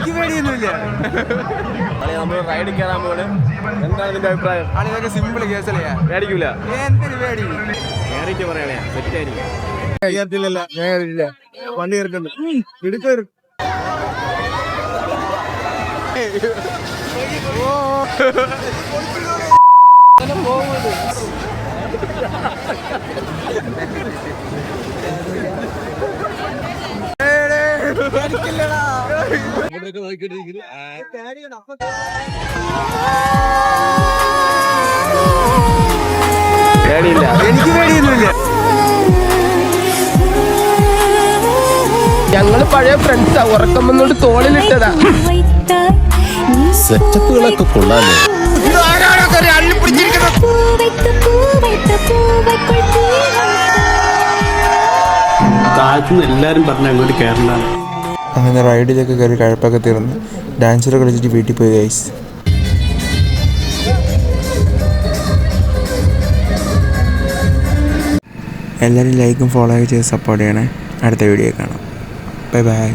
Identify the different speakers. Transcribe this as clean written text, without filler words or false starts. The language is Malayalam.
Speaker 1: എനിക്ക് പേടിയൊന്നുമില്ല.
Speaker 2: നമ്മൾ റൈഡിൽ കയറാൻ പോലെ എന്താണ് നിന്റെ അഭിപ്രായം?
Speaker 1: ആളിതൊക്കെ സിമ്പിൾ കേസല്ലേ,
Speaker 2: പേടിക്കൂല?
Speaker 1: എന്തിനു പേടി?
Speaker 2: കേറിട്ട് പറയാനേ സെറ്റായിരിക്കും.
Speaker 1: വണ്ടി ഇറക്കുന്നു ഇടുക്കരും.
Speaker 2: പേടിയില്ല,
Speaker 1: എനിക്ക് പേടിയൊന്നുമില്ല.
Speaker 3: ഞങ്ങള് പഴയ ഫ്രണ്ട്സാ, ഉറക്കം വന്നോണ്ട് തോളിലിട്ടതാ.
Speaker 4: സെറ്റപ്പുകളൊക്കെ കൊള്ളാലോ.
Speaker 5: താഴത്തുനിന്ന് എല്ലാരും പറഞ്ഞ അങ്ങോട്ട് കയറലാണ്.
Speaker 6: അങ്ങനെ റൈഡിലൊക്കെ കയറി കഴപ്പൊക്കെ തീർന്ന് ഡാൻസർ കളിച്ചിട്ട് വീട്ടിൽ പോയി ഗൈസ്. എല്ലാവരും ലൈക്കും ഫോളോ ഒക്കെ ചെയ്ത് സപ്പോർട്ട് ചെയ്യണേ. അടുത്ത വീഡിയോ കാണാം. Bye bye.